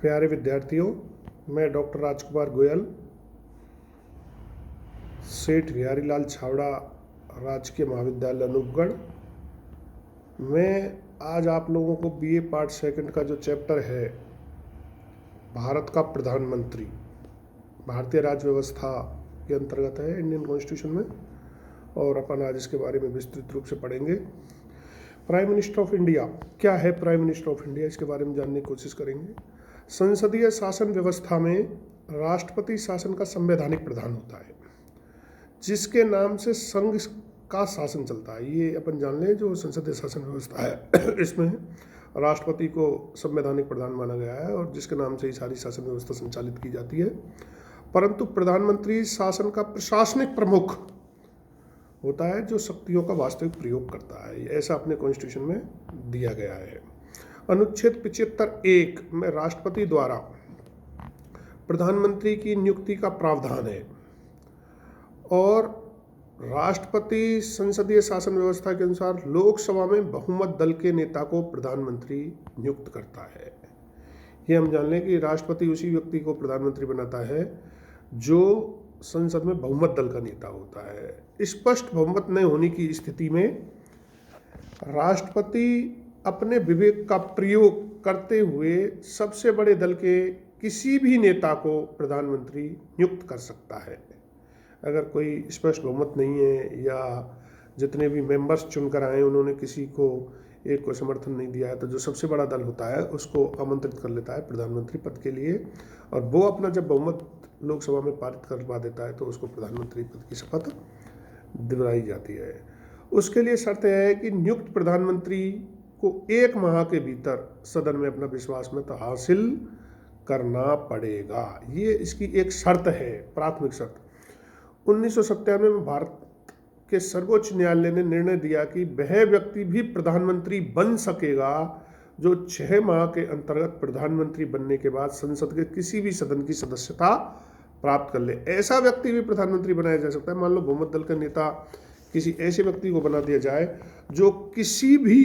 प्यारे विद्यार्थियों, मैं डॉक्टर राजकुमार गोयल, सेठ बिहारीलाल छावड़ा राजकीय महाविद्यालय अनूपगढ़। मैं आज आप लोगों को बीए पार्ट सेकंड का जो चैप्टर है भारत का प्रधानमंत्री, भारतीय राज्य व्यवस्था के अंतर्गत है इंडियन कॉन्स्टिट्यूशन में, और अपन आज इसके बारे में विस्तृत रूप से पढ़ेंगे। प्राइम मिनिस्टर ऑफ इंडिया क्या है? प्राइम मिनिस्टर ऑफ इंडिया, इसके बारे में जानने की कोशिश करेंगे। संसदीय शासन व्यवस्था में राष्ट्रपति शासन का संवैधानिक प्रधान होता है, जिसके नाम से संघ का शासन चलता है। ये अपन जान लें, जो संसदीय शासन व्यवस्था है इसमें राष्ट्रपति को संवैधानिक प्रधान माना गया है और जिसके नाम से ही सारी शासन व्यवस्था संचालित की जाती है। परंतु प्रधानमंत्री शासन का प्रशासनिक प्रमुख होता है, जो शक्तियों का वास्तविक प्रयोग करता है। ऐसा अपने कॉन्स्टिट्यूशन में दिया गया है। अनुच्छेद 75(1) में राष्ट्रपति द्वारा प्रधानमंत्री की नियुक्ति का प्रावधान है और राष्ट्रपति संसदीय शासन व्यवस्था के अनुसार लोकसभा में बहुमत दल के नेता को प्रधानमंत्री नियुक्त करता है। ये हम जान लें कि राष्ट्रपति उसी व्यक्ति को प्रधानमंत्री बनाता है जो संसद में बहुमत दल का नेता होता है। स्पष्ट बहुमत न होने की स्थिति में राष्ट्रपति अपने विवेक का प्रयोग करते हुए सबसे बड़े दल के किसी भी नेता को प्रधानमंत्री नियुक्त कर सकता है। अगर कोई स्पष्ट बहुमत नहीं है या जितने भी मेंबर्स चुनकर आए उन्होंने किसी को एक को समर्थन नहीं दिया है, तो जो सबसे बड़ा दल होता है उसको आमंत्रित कर लेता है प्रधानमंत्री पद के लिए, और वो अपना जब बहुमत लोकसभा में पारित करवा देता है तो उसको प्रधानमंत्री पद की शपथ दिलाई जाती है। उसके लिए शर्त है कि नियुक्त प्रधानमंत्री को 1 माह के भीतर सदन में अपना विश्वास मत हासिल करना पड़ेगा। ये इसकी एक शर्त है, प्राथमिक शर्त। 1997 में भारत के सर्वोच्च न्यायालय ने निर्णय दिया कि वह व्यक्ति भी प्रधानमंत्री बन सकेगा जो 6 माह के अंतर्गत प्रधानमंत्री बनने के बाद संसद के किसी भी सदन की सदस्यता प्राप्त कर ले। ऐसा व्यक्ति भी प्रधानमंत्री बनाया जा सकता है। मान लो बहुमत दल का नेता किसी ऐसे व्यक्ति को बना दिया जाए जो किसी भी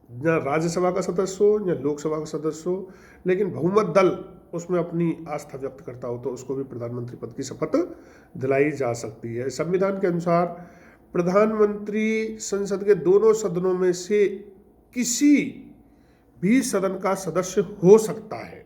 या राज्यसभा का सदस्य हो या लोकसभा का सदस्य हो, लेकिन बहुमत दल उसमें अपनी आस्था व्यक्त करता हो, तो उसको भी प्रधानमंत्री पद की शपथ दिलाई जा सकती है। संविधान के अनुसार प्रधानमंत्री संसद के दोनों सदनों में से किसी भी सदन का सदस्य हो सकता है,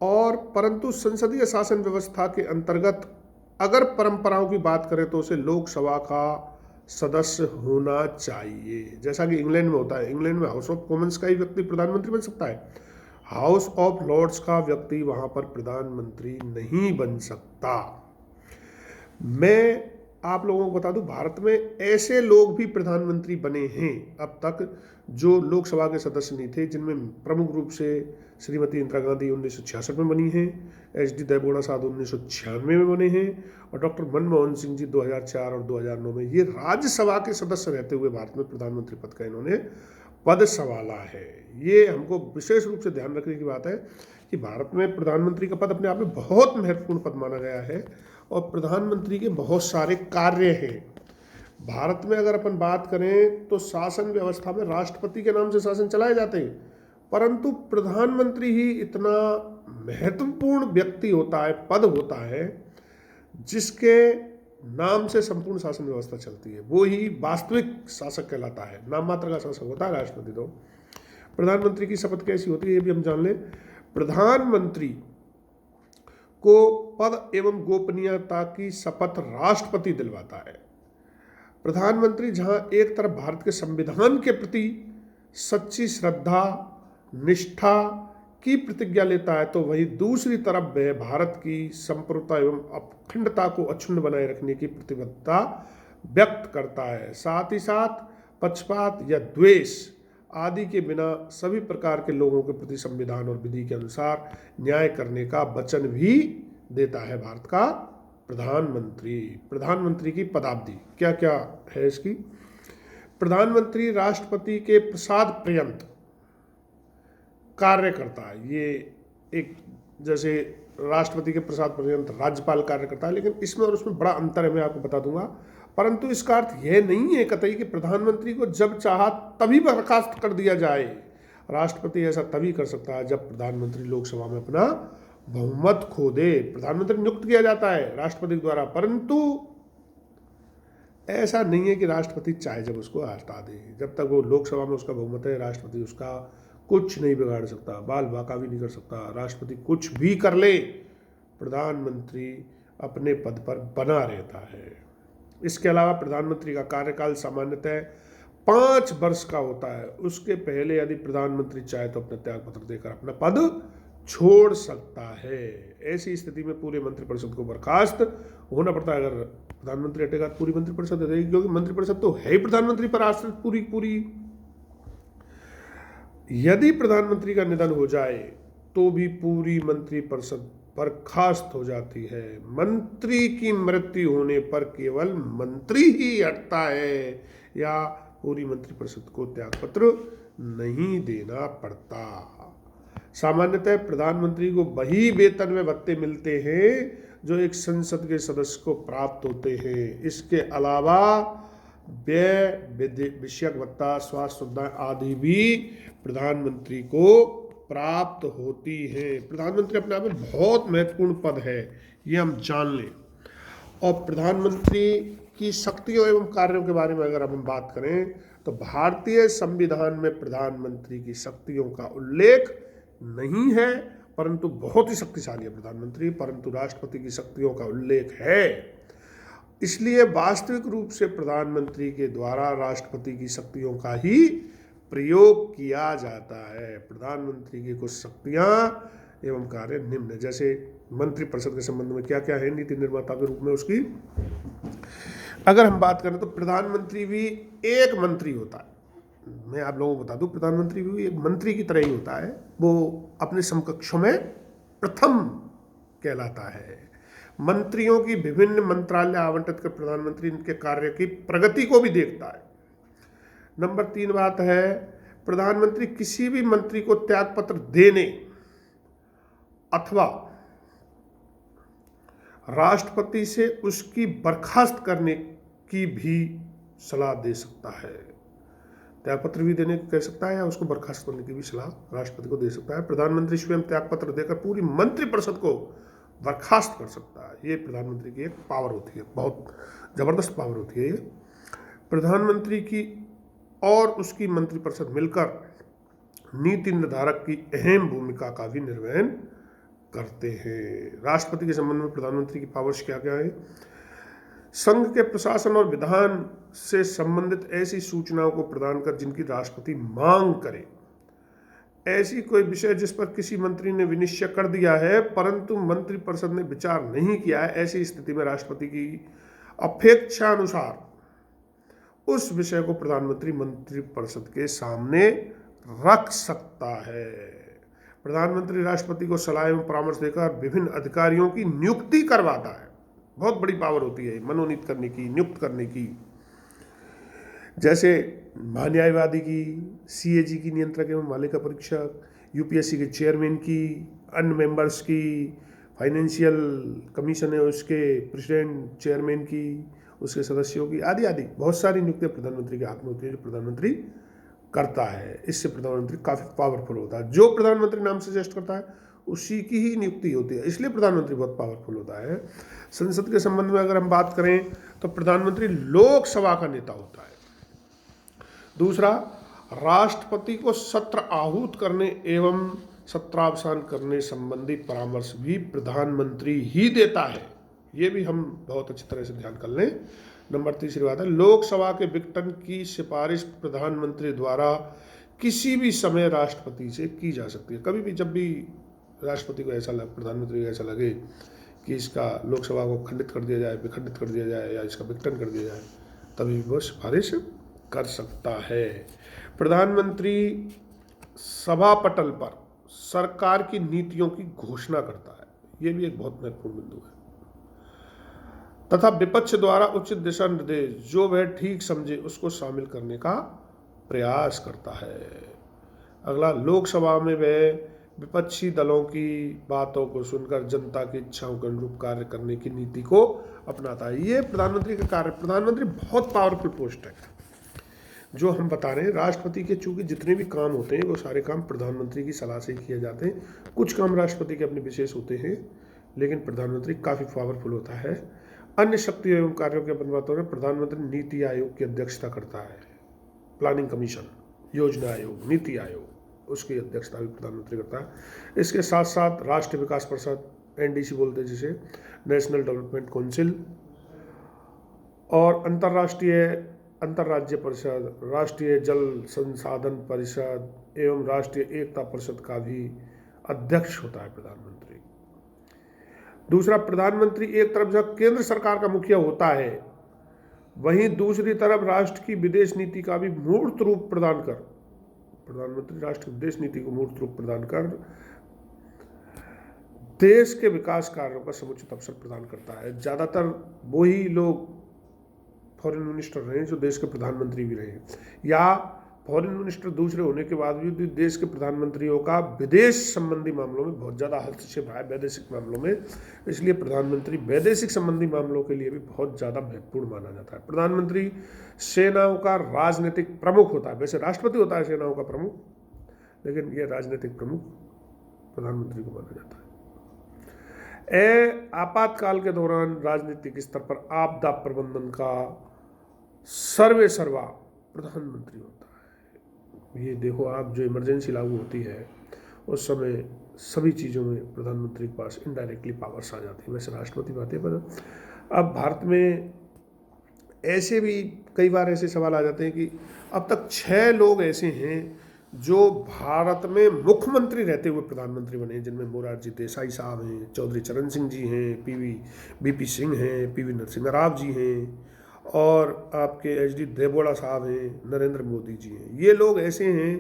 और परंतु संसदीय शासन व्यवस्था के अंतर्गत अगर परंपराओं की बात करें तो उसे लोकसभा का सदस्य होना चाहिए। जैसा कि इंग्लैंड में होता है, इंग्लैंड में हाउस ऑफ कॉमन्स का ही व्यक्ति प्रधानमंत्री बन सकता है, हाउस ऑफ लॉर्ड्स का व्यक्ति वहां पर प्रधानमंत्री नहीं बन सकता। मैं आप लोगों को बता दूं, भारत में ऐसे लोग भी प्रधानमंत्री बने हैं अब तक जो लोकसभा के सदस्य नहीं थे, जिनमें प्रमुख रूप से श्रीमती इंदिरा गांधी 1966 में बनी हैं, एच डी देवेगौड़ा साहब 1996 में बने हैं, और डॉक्टर मनमोहन सिंह जी 2004 और 2009 में ये राज्यसभा के सदस्य रहते हुए भारत में प्रधानमंत्री पद का इन्होंने पद संभाला है। ये हमको विशेष रूप से ध्यान रखने की बात है कि भारत में प्रधानमंत्री का पद अपने आप में बहुत महत्वपूर्ण पद माना गया है और प्रधानमंत्री के बहुत सारे कार्य हैं। भारत में अगर अपन बात करें तो शासन व्यवस्था में राष्ट्रपति के नाम से शासन चलाए जाते हैं, परंतु प्रधानमंत्री ही इतना महत्वपूर्ण व्यक्ति होता है, पद होता है, जिसके नाम से संपूर्ण शासन व्यवस्था चलती है। वो ही वास्तविक शासक कहलाता है। नाम मात्र का शासक होता है राष्ट्रपति। तो प्रधानमंत्री की शपथ कैसी होती है ये भी हम जान लें। प्रधानमंत्री को पद एवं गोपनीयता की शपथ राष्ट्रपति दिलवाता है। प्रधानमंत्री जहां एक तरफ भारत के संविधान के प्रति सच्ची श्रद्धा निष्ठा की प्रतिज्ञा लेता है, तो वही दूसरी तरफ वह भारत की संप्रभुता एवं अखंडता को अक्षुण्ण बनाए रखने की प्रतिबद्धता व्यक्त करता है। साथ ही साथ पक्षपात या द्वेष आदि के बिना सभी प्रकार के लोगों के प्रति संविधान और विधि के अनुसार न्याय करने का वचन भी देता है भारत का प्रधानमंत्री। प्रधानमंत्री की पदावधि क्या क्या है इसकी? प्रधानमंत्री राष्ट्रपति के प्रसाद पर्यंत कार्य करता है। ये एक जैसे राष्ट्रपति के प्रसाद पर्यंत राज्यपाल कार्य करता है, लेकिन इसमें और उसमें बड़ा अंतर है, मैं आपको बता दूंगा। परंतु इसका अर्थ यह नहीं है कतई कि प्रधानमंत्री को जब चाहा तभी बर्खास्त कर दिया जाए। राष्ट्रपति ऐसा तभी कर सकता है जब प्रधानमंत्री लोकसभा में अपना बहुमत खो दे। प्रधानमंत्री नियुक्त किया जाता है राष्ट्रपति द्वारा, परंतु ऐसा नहीं है कि राष्ट्रपति चाहे जब उसको हटा दे। जब तक वो लोकसभा में उसका बहुमत है, राष्ट्रपति उसका कुछ नहीं बिगाड़ सकता, बाल बाका भी नहीं कर सकता। राष्ट्रपति कुछ भी कर ले, प्रधानमंत्री अपने पद पर बना रहता है। इसके अलावा प्रधानमंत्री का कार्यकाल सामान्यतः 5 वर्ष का होता है। उसके पहले यदि प्रधानमंत्री चाहे तो अपना त्याग पत्र देकर अपना पद छोड़ सकता है। ऐसी स्थिति में पूरे मंत्रिपरिषद को बर्खास्त होना पड़ता है। अगर प्रधानमंत्री हटेगा तो पूरी मंत्रिपरिषद हटेगी, क्योंकि मंत्रिपरिषद तो है ही प्रधानमंत्री पर आश्रित पूरी। यदि प्रधानमंत्री का निधन हो जाए तो भी पूरी मंत्रिपरिषद बर्खास्त हो जाती है। मंत्री की मृत्यु होने पर केवल मंत्री ही हटता है या पूरी मंत्रिपरिषद को त्यागपत्र नहीं देना पड़ता। सामान्यतः प्रधानमंत्री को वही वेतन में भत्ते मिलते हैं जो एक संसद के सदस्य को प्राप्त होते हैं। इसके अलावा व्यय विषयक भत्ता, स्वास्थ्य सुविधाएं आदि भी प्रधानमंत्री को प्राप्त होती है। प्रधानमंत्री अपने आप में बहुत महत्वपूर्ण पद है, ये हम जान लें। और प्रधानमंत्री की शक्तियों एवं कार्यों के बारे में अगर हम बात करें तो भारतीय संविधान में प्रधानमंत्री की शक्तियों का उल्लेख नहीं है, परंतु बहुत ही शक्तिशाली है प्रधानमंत्री, परंतु राष्ट्रपति की शक्तियों का उल्लेख है। इसलिए वास्तविक रूप से प्रधानमंत्री के द्वारा राष्ट्रपति की शक्तियों का ही प्रयोग किया जाता है। प्रधानमंत्री की कुछ शक्तियां एवं कार्य निम्न, जैसे मंत्रिपरिषद के संबंध में क्या क्या है नीति निर्माता के रूप में उसकी अगर हम बात करें तो प्रधानमंत्री भी एक मंत्री होता है। मैं आप लोगों को बता दूं, प्रधानमंत्री भी एक मंत्री की तरह ही होता है। वो अपने समकक्षों में प्रथम कहलाता है। मंत्रियों की विभिन्न मंत्रालय आवंटित कर प्रधानमंत्री इनके कार्य की प्रगति को भी देखता है। नंबर 3 बात है, प्रधानमंत्री किसी भी मंत्री को त्यागपत्र देने अथवा राष्ट्रपति से उसकी बर्खास्त करने की भी सलाह दे सकता है। त्यागपत्र भी देने कह सकता है या उसको बर्खास्त करने की भी सलाह राष्ट्रपति को दे सकता है। प्रधानमंत्री स्वयं त्यागपत्र देकर पूरी मंत्रिपरिषद को बर्खास्त कर सकता है। ये प्रधानमंत्री की एक पावर होती है, बहुत जबरदस्त पावर होती है ये। प्रधानमंत्री की और उसकी मंत्रिपरिषद मिलकर नीति निर्धारक की अहम भूमिका का भी निर्वहन करते हैं। राष्ट्रपति के संबंध में प्रधानमंत्री की पावर्स क्या क्या है? संघ के प्रशासन और विधान से संबंधित ऐसी सूचनाओं को प्रदान कर जिनकी राष्ट्रपति मांग करे। ऐसी कोई विषय जिस पर किसी मंत्री ने विनिश्चय कर दिया है परंतु मंत्रिपरिषद ने विचार नहीं किया है, ऐसी स्थिति में राष्ट्रपति की अपेक्षा अनुसार उस विषय को प्रधानमंत्री मंत्रिपरिषद के सामने रख सकता है। प्रधानमंत्री राष्ट्रपति को सलाह एवं परामर्श देकर विभिन्न अधिकारियों की नियुक्ति करवाता है। बहुत बड़ी पावर होती है मनोनीत करने की, नियुक्त करने की। जैसे महान्यायवादी की, सीएजी की नियंत्रक एवं मालिका परीक्षक, यूपीएससी के चेयरमैन की, अन्य मेंबर्स की, फाइनेंशियल कमीशन है उसके प्रेसिडेंट चेयरमैन की, उसके सदस्यों की, आदि आदि बहुत सारी नियुक्तियां प्रधानमंत्री के हाथ में होती है जो प्रधानमंत्री करता है। इससे प्रधानमंत्री काफ़ी पावरफुल होता है। जो प्रधानमंत्री नाम सजेस्ट करता है उसी की ही नियुक्ति होती है, इसलिए प्रधानमंत्री बहुत पावरफुल होता है। संसद के संबंध में अगर हम बात करें तो प्रधानमंत्री लोकसभा का नेता होता है। दूसरा, राष्ट्रपति को सत्र आहूत करने एवं सत्रावसान करने संबंधी परामर्श भी प्रधानमंत्री ही देता है। ये भी हम बहुत अच्छी तरह से ध्यान कर लें। नंबर 3 बात है, लोकसभा के विघटन की सिफारिश प्रधानमंत्री द्वारा किसी भी समय राष्ट्रपति से की जा सकती है। कभी भी जब भी राष्ट्रपति को ऐसा प्रधानमंत्री को ऐसा लगे कि इसका लोकसभा को खंडित कर दिया जाए, विखंडित कर दिया जाए या इसका विघटन कर दिया जाए, तभी वो सिफारिश कर सकता है। प्रधानमंत्री सभा पटल पर सरकार की नीतियों की घोषणा करता है। ये भी एक बहुत महत्वपूर्ण बिंदु है। तथा विपक्ष द्वारा उचित दिशा निर्देश जो वह ठीक समझे उसको शामिल करने का प्रयास करता है। अगला, लोकसभा में वह विपक्षी दलों की बातों को सुनकर जनता की इच्छाओं के अनुरूप कार्य करने की नीति को अपनाता है। ये प्रधानमंत्री का कार्य। प्रधानमंत्री बहुत पावरफुल पोस्ट है। जो हम बता रहे हैं, राष्ट्रपति के चूंकि जितने भी काम होते हैं वो सारे काम प्रधानमंत्री की सलाह से किए जाते हैं। कुछ काम राष्ट्रपति के अपने विशेष होते हैं, लेकिन प्रधानमंत्री काफ़ी पावरफुल होता है। अन्य शक्ति एवं कार्यों के अपन बातों में प्रधानमंत्री नीति आयोग की अध्यक्षता करता है। प्लानिंग कमीशन, योजना आयोग, नीति आयोग, उसकी अध्यक्षता भी प्रधानमंत्री करता है। इसके साथ साथ राष्ट्रीय विकास परिषद, NDC बोलते हैं जिसे, नेशनल डेवलपमेंट काउंसिल, और अंतर्राज्य परिषद, राष्ट्रीय जल संसाधन परिषद एवं राष्ट्रीय एकता परिषद का भी अध्यक्ष होता है प्रधानमंत्री। दूसरा, प्रधानमंत्री एक तरफ जब केंद्र सरकार का मुखिया होता है, वहीं दूसरी तरफ राष्ट्र की विदेश नीति का भी मूर्त रूप प्रदान कर, प्रधानमंत्री राष्ट्र की विदेश नीति को मूर्त रूप प्रदान कर देश के विकास कार्यों का समुचित अवसर प्रदान करता है। ज़्यादातर वही लोग फॉरेन मिनिस्टर रहे जो देश के प्रधानमंत्री भी रहे, या फॉरेन मिनिस्टर दूसरे होने के बाद भी देश के प्रधानमंत्रियों का विदेश संबंधी मामलों में बहुत ज़्यादा हस्तक्षेप है, वैदेशिक मामलों में। इसलिए प्रधानमंत्री वैदेशिक संबंधी मामलों के लिए भी बहुत ज़्यादा महत्वपूर्ण माना जाता है। प्रधानमंत्री सेनाओं का राजनीतिक प्रमुख होता है। वैसे राष्ट्रपति होता है सेनाओं का प्रमुख, लेकिन यह राजनीतिक प्रमुख प्रधानमंत्री को माना जाता है। आपातकाल के दौरान राजनीतिक स्तर पर आपदा प्रबंधन का सर्वे सर्वा प्रधानमंत्री होता है। ये देखो आप, जो इमरजेंसी लागू होती है उस समय सभी चीज़ों में प्रधानमंत्री के पास इनडायरेक्टली पावर्स आ जाती है। वैसे राष्ट्रपति बात है, पर अब भारत में ऐसे भी कई बार ऐसे सवाल आ जाते हैं कि अब तक 6 लोग ऐसे हैं जो भारत में मुख्यमंत्री रहते हुए प्रधानमंत्री बने, जिनमें मोरारजी देसाई साहब हैं, चौधरी चरण सिंह जी हैं, VP सिंह हैं, PV नरसिम्हा राव जी हैं, और आपके HD देवेगौड़ा साहब हैं, नरेंद्र मोदी जी हैं। ये लोग ऐसे हैं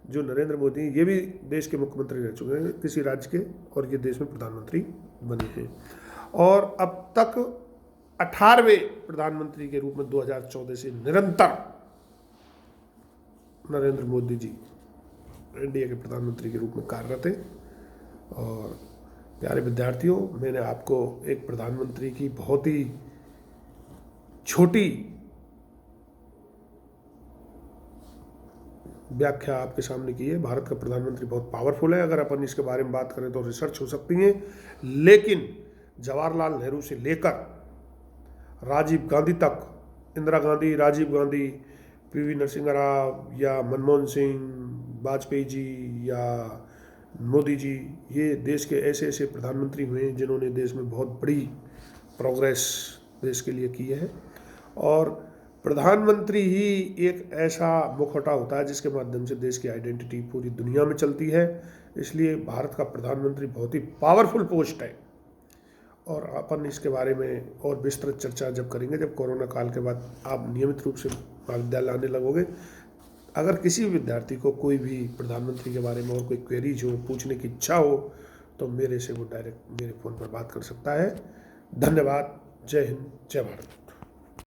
जो, नरेंद्र मोदी ये भी देश के मुख्यमंत्री रह चुके हैं किसी राज्य के, और ये देश में प्रधानमंत्री बने हैं। और अब तक 18वें प्रधानमंत्री के रूप में 2014 से निरंतर नरेंद्र मोदी जी इंडिया के प्रधानमंत्री के रूप में कार्यरत हैं। और प्यारे विद्यार्थियों, मैंने आपको एक प्रधानमंत्री की बहुत ही छोटी व्याख्या आपके सामने की है। भारत का प्रधानमंत्री बहुत पावरफुल है। अगर अपन इसके बारे में बात करें तो रिसर्च हो सकती है, लेकिन जवाहरलाल नेहरू से लेकर राजीव गांधी तक, इंदिरा गांधी, राजीव गांधी, PV नरसिम्हा राव या मनमोहन सिंह, वाजपेयी जी या मोदी जी, ये देश के ऐसे ऐसे प्रधानमंत्री हुए हैं जिन्होंने देश में बहुत बड़ी प्रोग्रेस देश के लिए की है। और प्रधानमंत्री ही एक ऐसा मुखौटा होता है जिसके माध्यम से देश की आइडेंटिटी पूरी दुनिया में चलती है। इसलिए भारत का प्रधानमंत्री बहुत ही पावरफुल पोस्ट है। और अपन इसके बारे में और विस्तृत चर्चा जब करेंगे, जब कोरोना काल के बाद आप नियमित रूप से महाविद्यालय आने लगोगे। अगर किसी भी विद्यार्थी को कोई भी प्रधानमंत्री के बारे में और कोई क्वेरीज हो, पूछने की इच्छा हो, तो मेरे से वो डायरेक्ट मेरे फ़ोन पर बात कर सकता है। धन्यवाद। जय हिंद, जय भारत।